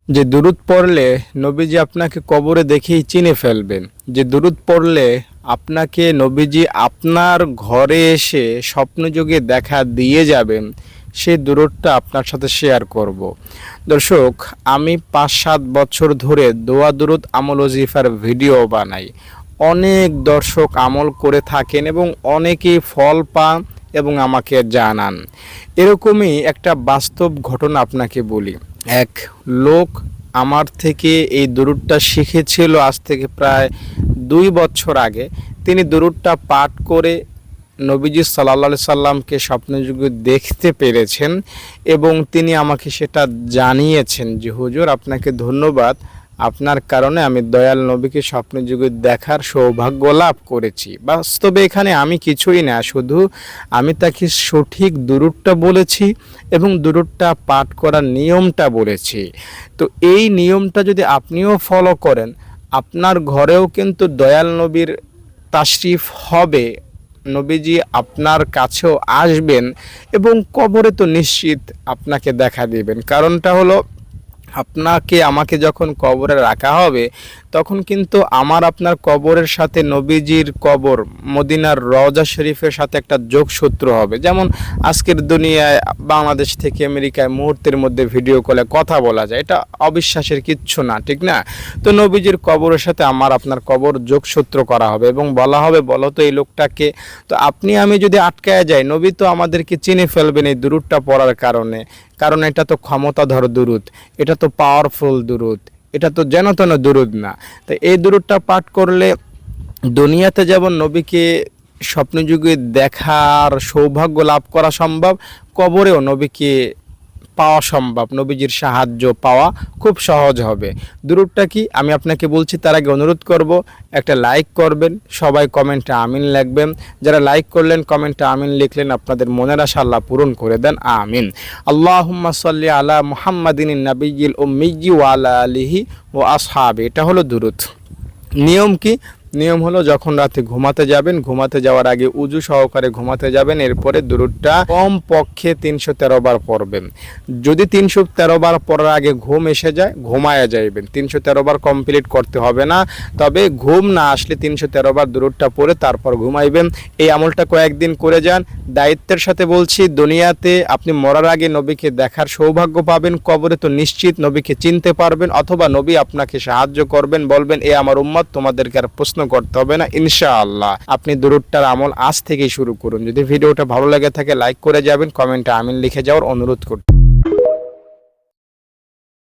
যে দুরূদ পড়লে নবীজি আপনাকে কবরে দেখেই চিনে ফেলবেন, যে দুরূদ পড়লে আপনাকে নবীজি আপনার ঘরে এসে স্বপ্নযোগে দেখা দিয়ে যাবেন, সেই দুরূদটা আপনার সাথে শেয়ার করব। দর্শক, আমি 5-7 বছর ধরে দোয়া দুরূদ আমল ওজিফার ভিডিও বানাই। অনেক দর্শক আমল করে থাকেন এবং অনেকেই ফল পান এবং আমাকে জানান। এরকমই একটা বাস্তব ঘটনা আপনাকে বলি। এক লোক আমার থেকে এই দুরূদটা শিখেছিল আজ থেকে প্রায় 2 বছর আগে। তিনি দুরূদটা পাঠ করে নবীজি সাল্লাল্লাহু আলাইহি সাল্লামকে স্বপ্নযোগে দেখতে পেরেছেন এবং তিনি আমাকে সেটা জানিয়েছেন যে হুজুর, আপনাকে ধন্যবাদ, আপনার কারণে আমি দয়াল নবীকে স্বপ্নযোগে দেখার সৌভাগ্য লাভ করেছি। বাস্তবে এখানে আমি কিছুই না, শুধু আমি তাকে সঠিক দুরূদটা বলেছি এবং দুরূদটা পাঠ করার নিয়মটা বলেছি। তো এই নিয়মটা যদি আপনিও ফলো করেন, আপনার ঘরেও কিন্তু দয়াল নবীর তাশরিফ হবে, নবীজি আপনার কাছেও আসবেন এবং কবরে তো নিশ্চিত আপনাকে দেখা দিবেন। কারণটা হলো, আপনাকে আমাকে যখন কবরে রাখা হবে তখন কিন্তু আমার আপনার কবরের সাথে নবীজির কবর মদিনার রওজা শরীফের সাথে একটা যোগসূত্র হবে। যেমন আজকের দুনিয়ায় বাংলাদেশ থেকে আমেরিকায় মুহূর্তের মধ্যে ভিডিও কলে কথা বলা যায়, এটা অবিশ্বাসের কিচ্ছু না, ঠিক না? তো নবীজির কবরের সাথে আমার আপনার কবর যোগসূত্র করা হবে এবং বলা হবে, বলো তো এই লোকটাকে। তো আপনি আমি যদি আটকায় যাই, নবী তো আমাদেরকে চিনে ফেলবেন এই দুরূদটা পড়ার কারণে। কারণ এটা তো ক্ষমতাধর দুরূদ, এটা তো পাওয়ারফুল দুরূদ, এটা তো যেন তেন দুরূদ না। তো এই দুরূদটা পাঠ করলে দুনিয়াতে যেমন নবীকে স্বপ্নযুগে দেখার সৌভাগ্য লাভ করা সম্ভব, কবরেও নবীকে পাওয়া সম্ভব, নবীজির সাহায্য পাওয়া খুব সহজ হবে। দুরূদটা কি আমি আপনাকে বলছি, তার আগে অনুরোধ করব একটা লাইক করবেন, সবাই কমেন্টে আমিন লিখবেন। যারা লাইক করলেন, কমেন্টে আমিন লিখলেন, আপনাদের মনের আশা আল্লাহ পূরণ করে দেন, আমিন। আল্লাহুম্মা সাল্লি আলা মুহাম্মাদিন নাবিয়্যিল উম্মিয়্যি ওয়া আলা আলিহি ওয়া আসহাবি। এটা হলো দুরূদ। নিয়ম কি? নিয়ম হলো, যখন রাতে ঘুমাতে যাবেন, ঘুমাতে যাওয়ার আগে উজু সহকারে ঘুমাতে যাবেন, এরপরে দুরূদটা কম পক্ষে 313 বার পড়বেন। যদি 313 বার পড়ার আগে ঘুম এসে যায়, ঘুমায়া যাইবেন। 313 বার কমপ্লিট করতে হবে না, তবে ঘুম না আসলে 313 বার দুরূদটা পড়ে তারপর ঘুমাইবেন। এই আমলটা কয়েকদিন করে যান। দায়িত্বের সাথে বলছি, দুনিয়াতে আপনি মরার আগে নবীকে দেখার সৌভাগ্য পাবেন, কবরে তো নিশ্চিত নবীকে চিনতে পারবেন, অথবা নবী আপনাকে সাহায্য করবেন, বলবেন এ আমার উম্মত, তোমাদেরকে আর প্রশ্ন করতে হবে না ইনশাআল্লাহ। আপনি দুরূদটার আমল আজ থেকেই শুরু করুন। যদি ভিডিওটা ভালো লাগে থাকে লাইক করে যাবেন, কমেন্টে আমিন লিখে যাওয়ার অনুরোধ করছি।